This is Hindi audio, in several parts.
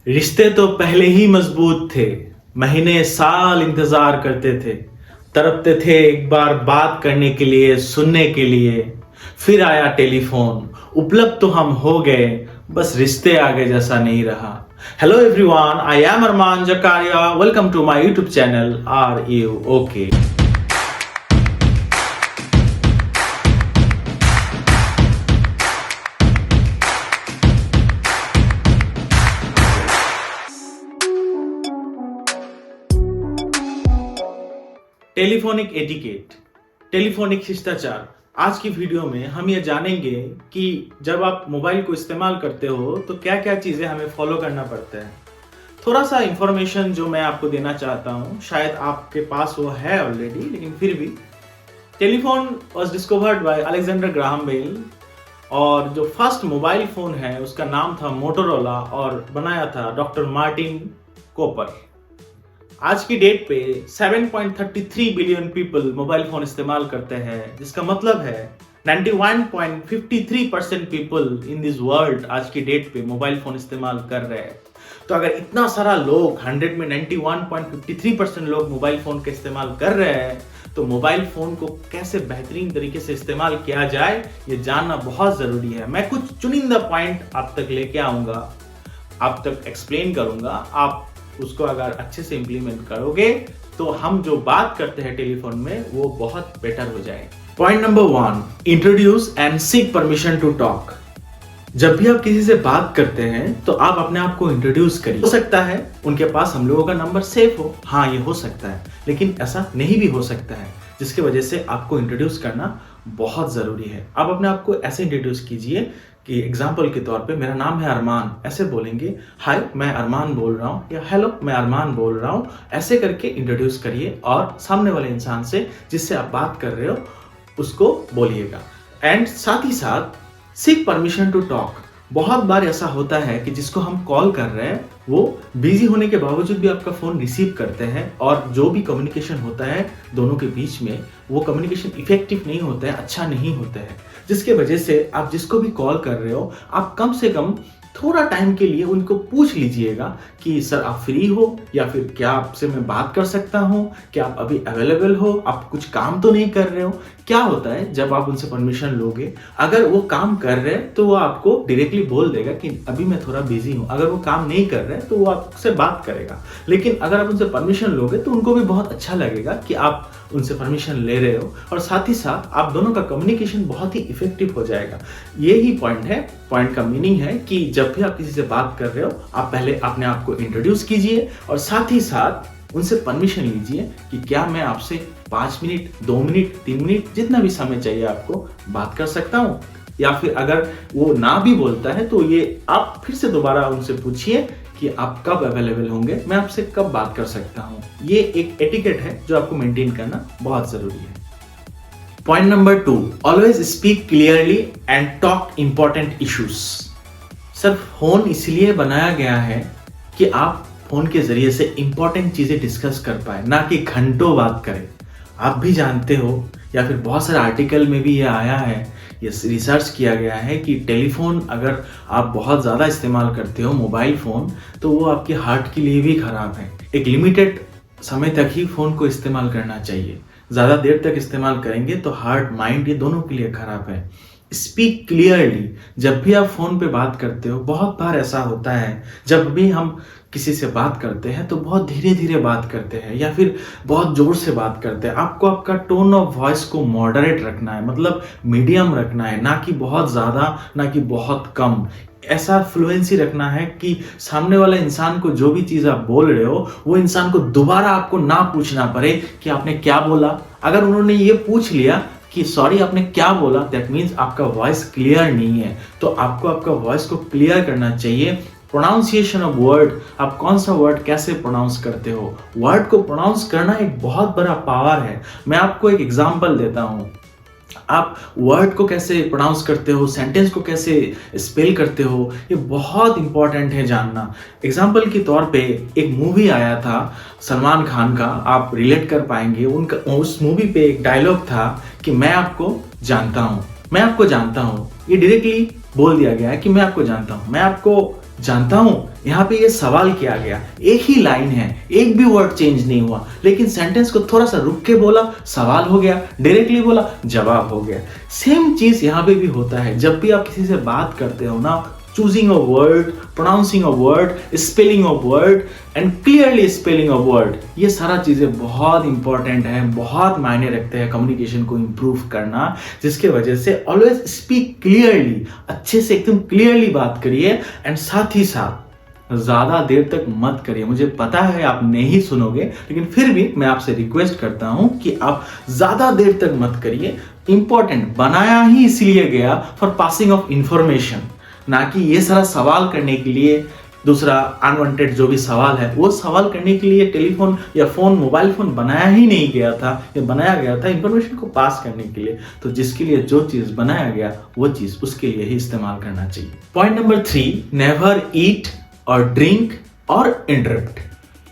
रिश्ते तो पहले ही मजबूत थे, महीने साल इंतजार करते थे, तड़पते थे एक बार बात करने के लिए, सुनने के लिए। फिर आया टेलीफोन, उपलब्ध तो हम हो गए, बस रिश्ते आगे जैसा नहीं रहा। Hello everyone, I am Arman Zakaria, welcome to my YouTube channel are you okay. Telephonic etiquette, telephonic शिष्टाचार। आज की वीडियो में हम ये जानेंगे कि जब आप मोबाइल को इस्तेमाल करते हो तो क्या क्या चीज़ें हमें फॉलो करना पड़ता है। थोड़ा सा इंफॉर्मेशन जो मैं आपको देना चाहता हूँ, शायद आपके पास वो है ऑलरेडी, लेकिन फिर भी। Telephone was discovered by Alexander Graham Bell, और जो फर्स्ट मोबाइल फ़ोन है उसका नाम था मोटोरोला और बनाया था डॉक्टर मार्टिन कॉपर। आज की डेट पे 7.33 बिलियन पीपल मोबाइल फोन इस्तेमाल करते हैं, जिसका मतलब है 91.53% पीपल इन दिस वर्ल्ड आज की डेट पे मोबाइल फोन इस्तेमाल कर रहे हैं। तो अगर इतना सारा लोग 100 में 91.53% लोग मोबाइल फोन का इस्तेमाल कर रहे हैं, तो मोबाइल फोन को कैसे बेहतरीन तरीके से इस्तेमाल किया जाए ये जानना बहुत जरूरी है। मैं कुछ चुनिंदा पॉइंट आप तक लेके आऊंगा, आप तक एक्सप्लेन करूंगा। आप उसको अगर अच्छे से इंप्लीमेंट करोगे तो हम जो बात करते हैं टेलीफोन में वो बहुत बेटर हो जाए। Point number 1, introduce and seek permission to talk. जब भी आप किसी से बात करते हैं तो आप अपने आप को इंट्रोड्यूस करिए। हो सकता है उनके पास हम लोगों का नंबर सेव हो, हाँ ये हो सकता है, लेकिन ऐसा नहीं भी हो सकता है, जिसकी वजह से आपको इंट्रोड्यूस करना बहुत जरूरी है। आप अपने आप को ऐसे इंट्रोड्यूस कीजिए कि एग्जाम्पल के तौर पे, मेरा नाम है अरमान, ऐसे बोलेंगे, हाय मैं अरमान बोल रहा हूँ, या हेलो मैं अरमान बोल रहा हूँ। ऐसे करके इंट्रोड्यूस करिए और सामने वाले इंसान से जिससे आप बात कर रहे हो उसको बोलिएगा। एंड साथ ही साथ सीक परमिशन टू टॉक। बहुत बार ऐसा होता है कि जिसको हम कॉल कर रहे हैं वो बिजी होने के बावजूद भी आपका फोन रिसीव करते हैं, और जो भी कम्युनिकेशन होता है दोनों के बीच में वो कम्युनिकेशन इफेक्टिव नहीं होता है, अच्छा नहीं होता है, जिसके वजह से आप जिसको भी कॉल कर रहे हो आप कम से कम थोड़ा टाइम के लिए उनको पूछ लीजिएगा कि सर आप फ्री हो, या फिर क्या आपसे मैं बात कर सकता हूँ, क्या आप अभी अवेलेबल हो, आप कुछ काम तो नहीं कर रहे हो। क्या होता है जब आप उनसे परमिशन लोगे, अगर वो काम कर रहे हैं तो वो आपको डायरेक्टली बोल देगा कि अभी मैं थोड़ा बिजी हूँ। अगर वो काम नहीं कर रहे हैं तो वो आपसे बात करेगा। लेकिन अगर आप उनसे परमिशन लोगे तो उनको भी बहुत अच्छा लगेगा कि आप उनसे परमिशन ले रहे हो, और साथ ही साथ आप दोनों का कम्युनिकेशन बहुत ही इफेक्टिव हो जाएगा। यही पॉइंट है। पॉइंट का मीनिंग है कि जब भी आप किसी से बात कर रहे हो आप पहले अपने आप को इंट्रोड्यूस कीजिए और साथ ही साथ उनसे परमिशन लीजिए कि क्या मैं आपसे 5 मिनट, 2 मिनट, 3 मिनट, जितना भी समय चाहिए आपको बात कर सकता हूँ। या फिर अगर वो ना भी बोलता है तो ये आप फिर से दोबारा उनसे पूछिए कि आप कब अवेलेबल होंगे, मैं आपसे कब बात कर सकता हूँ। ये एक एटिकेट है जो आपको मेंटेन करना बहुत जरूरी है। Point number 2, always speak clearly and talk important issues. Sir phone इसलिए बनाया गया है कि आप फोन के जरिए से इंपॉर्टेंट चीजें डिस्कस कर पाए, ना कि घंटों बात करें। आप भी जानते हो, या फिर बहुत सारे आर्टिकल में भी ये आया है, ये रिसर्च किया गया है कि टेलीफोन अगर आप बहुत ज़्यादा इस्तेमाल करते हो मोबाइल फ़ोन, तो वो आपके हार्ट के लिए भी ख़राब है। एक लिमिटेड समय तक ही फ़ोन को इस्तेमाल करना चाहिए। ज़्यादा देर तक इस्तेमाल करेंगे तो हार्ट, माइंड, ये दोनों के लिए ख़राब है। Speak clearly. जब भी आप फ़ोन पे बात करते हो, बहुत बार ऐसा होता है जब भी हम किसी से बात करते हैं तो बहुत धीरे धीरे बात करते हैं या फिर बहुत जोर से बात करते हैं। आपको आपका टोन ऑफ वॉइस को मॉडरेट रखना है, मतलब मीडियम रखना है, ना कि बहुत ज़्यादा, ना कि बहुत कम। ऐसा फ्लुएंसी रखना है कि सामने वाले इंसान को जो भी चीज़ आप बोल रहे हो वो इंसान को दोबारा आपको ना पूछना पड़े कि आपने क्या बोला। अगर उन्होंने ये पूछ लिया कि सॉरी आपने क्या बोला, दैट मीन्स आपका वॉइस क्लियर नहीं है। तो आपको आपका वॉइस को क्लियर करना चाहिए। प्रोनाउंसिएशन ऑफ वर्ड, आप कौन सा वर्ड कैसे प्रोनाउंस करते हो, वर्ड को प्रोनाउंस करना एक बहुत बड़ा पावर है। मैं आपको एक एग्जांपल देता हूँ। आप वर्ड को कैसे प्रोनाउंस करते हो, सेंटेंस को कैसे स्पेल करते हो, ये बहुत इंपॉर्टेंट है जानना। एग्जाम्पल के तौर पे एक मूवी आया था सलमान खान का, आप रिलेट कर पाएंगे। उनका उस मूवी पे एक डायलॉग था कि मैं आपको जानता हूँ, मैं आपको जानता हूँ। ये डायरेक्टली बोल दिया गया है कि मैं आपको जानता हूँ। मैं आपको जानता हूं यहाँ पे ये सवाल किया गया, एक ही लाइन है, एक भी वर्ड चेंज नहीं हुआ, लेकिन सेंटेंस को थोड़ा सा रुक के बोला, सवाल हो गया, डायरेक्टली बोला, जवाब हो गया। सेम चीज यहाँ पे भी होता है। जब भी आप किसी से बात करते हो ना, choosing a word, pronouncing a word, spelling a word and clearly spelling a word, ये सारा चीज़ें बहुत इंपॉर्टेंट है, बहुत मायने रखते हैं कम्युनिकेशन को इम्प्रूव करना, जिसके वजह से ऑलवेज स्पीक क्लियरली, अच्छे से एकदम क्लियरली बात करिए एंड साथ ही साथ ज़्यादा देर तक मत करिए। मुझे पता है आप नहीं सुनोगे, लेकिन फिर भी मैं आपसे रिक्वेस्ट करता हूं कि आप ज़्यादा देर तक मत करिए। इंपॉर्टेंट बनाया ही इसलिए गया फॉर पासिंग ऑफ इंफॉर्मेशन, ना कि ये सारा सवाल करने के लिए। दूसरा अनवांटेड जो भी सवाल है वो सवाल करने के लिए टेलीफोन या फोन, मोबाइल फोन बनाया ही नहीं गया था। ये बनाया गया था इंफॉर्मेशन को पास करने के लिए। तो जिसके लिए जो चीज बनाया गया वो चीज उसके लिए ही इस्तेमाल करना चाहिए। पॉइंट नंबर 3, नेवर ईट और ड्रिंक और इंटरप्ट।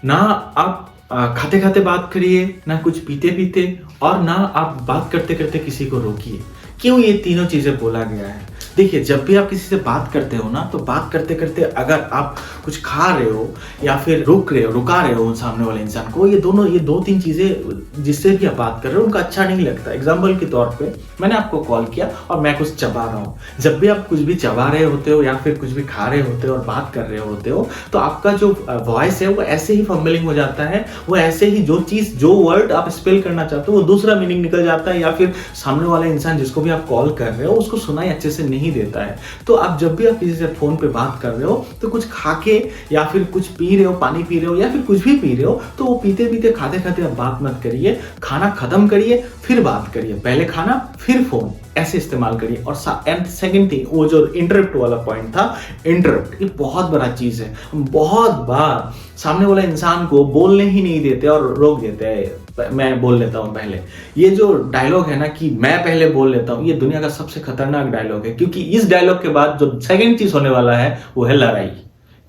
ना आप खाते खाते बात करिए, ना कुछ पीते पीते, और ना आप बात करते करते किसी को रोकिए। क्यों ये तीनों चीजें बोला गया है? देखिए, जब भी आप किसी से बात करते हो ना, तो बात करते करते अगर आप कुछ खा रहे हो या फिर रुका रहे हो सामने वाले इंसान को, ये दो तीन चीजें जिससे भी आप बात कर रहे हो उनका अच्छा नहीं लगता। एग्जाम्पल के तौर पे मैंने आपको कॉल किया और मैं कुछ चबा रहा हूँ। जब भी आप कुछ भी चबा रहे होते हो या फिर कुछ भी खा रहे होते हो और बात कर रहे होते हो, तो आपका जो वॉइस है वो ऐसे ही फंबलिंग हो जाता है, वो ऐसे ही जो वर्ड आप स्पेल करना चाहते हो वो दूसरा मीनिंग निकल जाता है, या फिर सामने वाला इंसान जिसको भी आप कॉल कर रहे हो उसको सुनाई अच्छे से नहीं देता है। तो आप जब भी आप किसी से फोन पे बात कर रहे हो, तो कुछ खा के या फिर कुछ पी रहे हो, पानी पी रहे हो या फिर कुछ भी पी रहे हो, तो वो पीते पीते खाते खाते आप बात मत करिए। खाना खत्म करिए फिर बात करिए, पहले खाना फिर फोन, ऐसे इस्तेमाल करिए। और सेकंड थिंग, वो जो इंटरप्ट वाला पॉइंट था, इंटरप्ट ये बहुत बड़ा चीज है। बहुत बार सामने वाला इंसान को बोलने ही नहीं देते और रोक देते हैं, मैं बोल लेता हूं पहले। ये जो डायलॉग है ना कि मैं पहले बोल लेता हूं, ये दुनिया का सबसे खतरनाक डायलॉग है, क्योंकि इस डायलॉग के बाद जो सेकंड चीज होने वाला है वो है लड़ाई।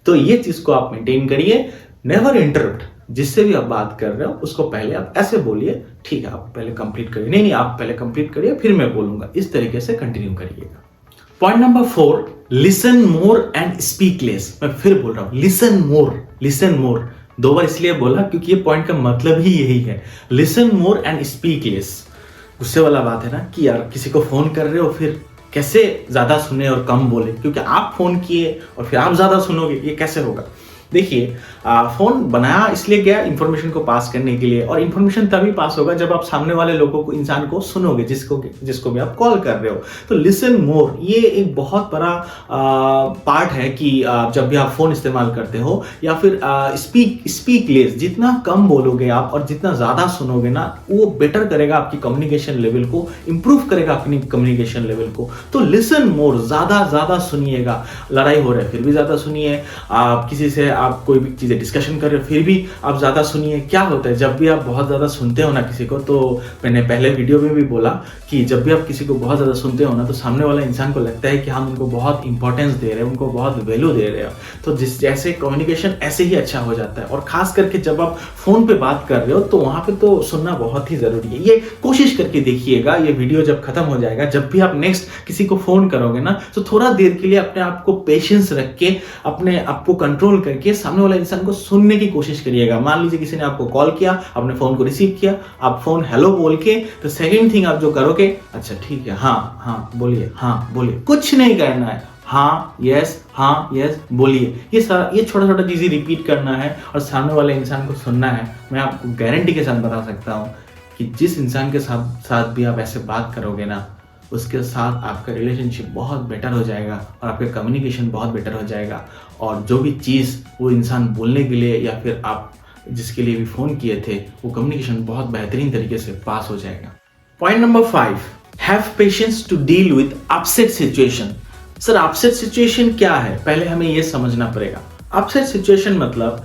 तो ये चीज को आप मेंटेन करिए, नेवर इंटरप्ट। जिससे भी आप बात कर रहे हो उसको पहले आप ऐसे बोलिए, ठीक है आप पहले कंप्लीट करिए, नहीं आप पहले कंप्लीट करिए फिर मैं बोलूंगा, इस तरीके से कंटिन्यू करिएगा। Point number 4, listen more and speak less. मैं फिर बोल रहा हूं, लिसन मोर 2 बार इसलिए बोला क्योंकि ये पॉइंट का मतलब ही यही है, listen more and speak less. गुस्से वाला बात है ना कि यार किसी को फोन कर रहे हो फिर कैसे ज्यादा सुने और कम बोले, क्योंकि आप फोन किए और फिर आप ज्यादा सुनोगे, ये कैसे होगा? देखिए, फोन बनाया इसलिए गया इंफॉर्मेशन को पास करने के लिए, और इंफॉर्मेशन तभी पास होगा जब आप सामने वाले लोगों को, इंसान को सुनोगे, जिसको भी आप कॉल कर रहे हो। तो लिसन मोर ये एक बहुत बड़ा पार्ट है कि जब भी आप फोन इस्तेमाल करते हो, या फिर स्पीक लेस, जितना कम बोलोगे आप और जितना ज्यादा सुनोगे ना, वो बेटर करेगा आपकी कम्युनिकेशन लेवल को, इंप्रूव करेगा अपनी कम्युनिकेशन लेवल को। तो लिसन मोर, ज्यादा सुनिएगा। लड़ाई हो रहा है फिर भी ज्यादा सुनिए, आप किसी से आप कोई भी चीजें डिस्कशन कर रहे हो फिर भी आप ज्यादा सुनिए। क्या होता है जब भी आप बहुत ज्यादा सुनते हो ना किसी को, तो मैंने पहले वीडियो में भी बोला कि जब भी आप किसी को बहुत ज्यादा सुनते हो ना, तो सामने वाला इंसान को लगता है कि हम उनको बहुत इंपॉर्टेंस दे रहे हैं, उनको बहुत वैल्यू दे रहे हैं। तो जैसे कम्युनिकेशन ऐसे ही अच्छा हो जाता है। और खास करके जब आप फोन पे बात कर रहे हो तो वहां पे तो सुनना बहुत ही जरूरी है। ये कोशिश करके देखिएगा, ये वीडियो जब खत्म हो जाएगा, जब भी आप नेक्स्ट किसी को फोन करोगे ना, तो थोड़ा देर के लिए अपने आप को पेशेंस रख के, अपने आप को कंट्रोल करके सामने वाले इंसान को सुनने की कोशिश करिएगा। मान लीजिए किसी ने आपको कॉल किया, आपने फोन को रिसीव किया, आप फोन हेलो बोल के, तो सेकंड थिंग आप जो करोगे, अच्छा ठीक है, हाँ बोलिए, कुछ नहीं करना है, हाँ यस बोलिए। ये छोटा छोटा चीजें रिपीट करना है और सामने वाले इंसान को सुनना है। मैं आपको गारंटी के साथ बता सकता हूँ कि जिस इंसान के साथ भी आप ऐसे बात करोगे ना, उसके साथ आपका रिलेशनशिप बहुत बेटर हो जाएगा और आपका कम्युनिकेशन बहुत बेटर हो जाएगा। और जो भी चीज़ वो इंसान बोलने के लिए या फिर आप जिसके लिए भी फ़ोन किए थे, वो कम्युनिकेशन बहुत बेहतरीन तरीके से पास हो जाएगा। Point number 5, have patience to deal with upset situation. Sir upset situation क्या है, पहले हमें ये समझना पड़ेगा। अपसेट सिचुएशन मतलब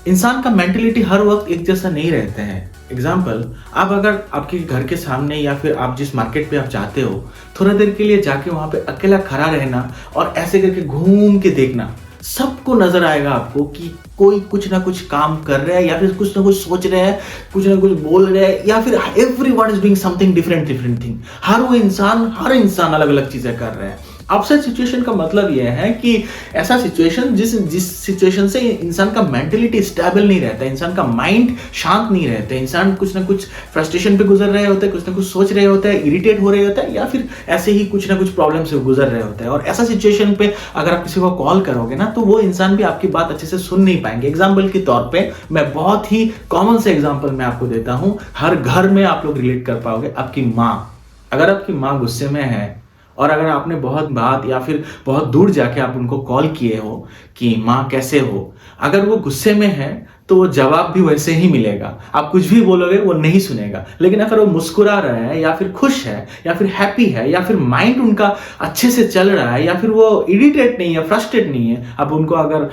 इंसान का मेंटलिटी हर वक्त एक जैसा नहीं रहता है। एग्जाम्पल, आप अगर आपके घर के सामने या फिर आप जिस मार्केट पे आप जाते हो, थोड़ा देर के लिए जाके वहां पे अकेला खड़ा रहना और ऐसे करके घूम के देखना, सबको नजर आएगा आपको कि कोई कुछ ना कुछ काम कर रहा है या फिर कुछ ना कुछ सोच रहे हैं, कुछ ना कुछ बोल रहे हैं, या फिर everyone is doing something different thing. हर इंसान अलग अलग चीजें कर रहे हैं। अपसेट सिचुएशन का मतलब यह है कि ऐसा सिचुएशन जिस सिचुएशन से इंसान का मेंटलिटी स्टेबल नहीं रहता, इंसान का माइंड शांत नहीं रहता, इंसान कुछ ना कुछ फ्रस्ट्रेशन पे गुजर रहे होते हैं, कुछ ना कुछ सोच रहे होते हैं, इरिटेट हो रहे होते हैं, या फिर ऐसे ही कुछ ना कुछ प्रॉब्लम से गुजर रहे होते हैं। और ऐसा सिचुएशन पे अगर आप किसी को कॉल करोगे ना, तो वो इंसान भी आपकी बात अच्छे से सुन नहीं पाएंगे। एग्जाम्पल के तौर पर मैं बहुत ही कॉमन से एग्जाम्पल मैं आपको देता हूँ, हर घर में आप लोग रिलेट कर पाओगे। आपकी माँ, अगर आपकी माँ गुस्से में है और अगर आपने बहुत बात या फिर बहुत दूर जाके आप उनको कॉल किए हो कि माँ कैसे हो, अगर वो गुस्से में है तो वो जवाब भी वैसे ही मिलेगा। आप कुछ भी बोलोगे वो नहीं सुनेगा। लेकिन अगर वो मुस्कुरा रहा है या फिर खुश है या फिर हैप्पी है या फिर माइंड उनका अच्छे से चल रहा है या फिर वो इरिटेट नहीं है, फ्रस्ट्रेट नहीं है, आप उनको अगर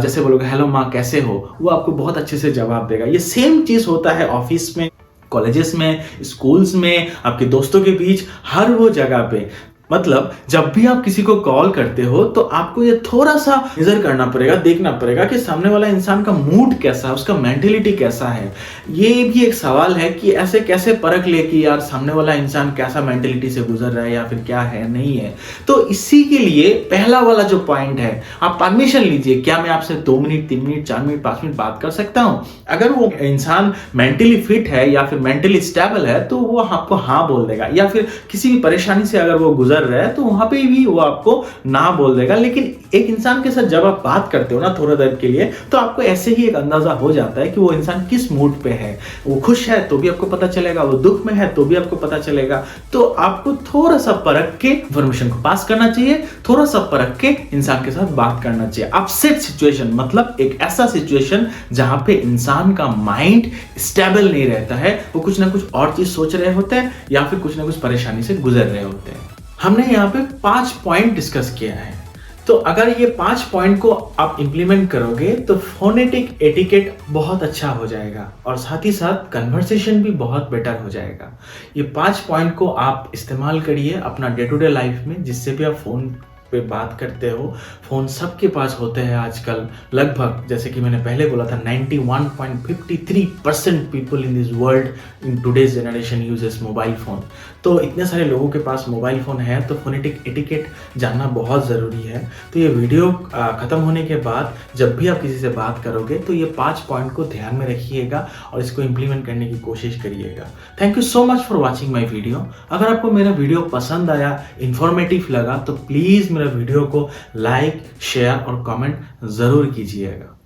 जैसे बोलोगे हेलो माँ कैसे हो, वो आपको बहुत अच्छे से जवाब देगा। ये सेम चीज़ होता है ऑफिस में, कॉलेजेस में, स्कूल्स में, आपके दोस्तों के बीच, हर वो जगह पे। मतलब जब भी आप किसी को कॉल करते हो तो आपको ये थोड़ा सा नजर करना पड़ेगा, देखना पड़ेगा कि सामने वाला इंसान का मूड कैसा है, उसका मेंटलिटी कैसा है। ये भी एक सवाल है कि ऐसे कैसे परख ले कि यार सामने वाला इंसान कैसा मेंटलिटी से गुजर रहा है या फिर क्या है नहीं है। तो इसी के लिए पहला वाला जो पॉइंट है, आप परमिशन लीजिए, क्या मैं आपसे 2 मिनट 3 मिनट 4 मिनट 5 मिनट बात कर सकता हूं। अगर वो इंसान मेंटली फिट है या फिर मेंटली स्टेबल है तो वो आपको हाँ बोल देगा, या फिर किसी भी परेशानी से अगर वो गुजर रहा है तो वहां पे भी वो आपको ना बोल देगा। लेकिन एक इंसान के साथ जब आप बात करते हो ना थोड़ा देर के लिए, तो आपको ऐसे ही एक अंदाजा हो जाता है कि वो इंसान किस मूड पे है। वो खुश है तो भी आपको पता चलेगा, वो दुख में है तो भी आपको पता चलेगा। तो आपको थोड़ा सा परख के इंफॉर्मेशन को पास करना चाहिए, थोड़ा सा परख के इंसान के साथ बात करना चाहिए। अपसेट सिचुएशन मतलब एक ऐसा सिचुएशन जहां पे इंसान का माइंड स्टेबल नहीं रहता है, वो कुछ ना कुछ और चीज सोच रहे होते हैं या फिर कुछ ना कुछ परेशानी से गुजर रहे होते हैं। हमने यहाँ पे 5 पॉइंट डिस्कस किया है। तो अगर ये 5 पॉइंट को आप इंप्लीमेंट करोगे तो फोनेटिक एटिकेट बहुत अच्छा हो जाएगा और साथ ही साथ कन्वर्सेशन भी बहुत बेटर हो जाएगा। ये 5 पॉइंट को आप इस्तेमाल करिए अपना डे टू डे लाइफ में, जिससे भी आप फोन पे बात करते हो। फोन सबके पास होते हैं आजकल, लगभग जैसे कि मैंने पहले बोला था 91.53% people in this world in today's generation uses mobile phone. तो इतने सारे लोगों के पास मोबाइल फोन है तो फोनेटिक एटिकेट जानना बहुत ज़रूरी है। तो ये वीडियो ख़त्म होने के बाद जब भी आप किसी से बात करोगे तो ये 5 पॉइंट को ध्यान में रखिएगा और इसको इम्प्लीमेंट करने की कोशिश करिएगा। Thank you so much for watching my video. अगर आपको मेरा वीडियो पसंद आया, इंफॉर्मेटिव लगा, तो प्लीज़ मेरा वीडियो को लाइक, शेयर और कमेंट ज़रूर कीजिएगा।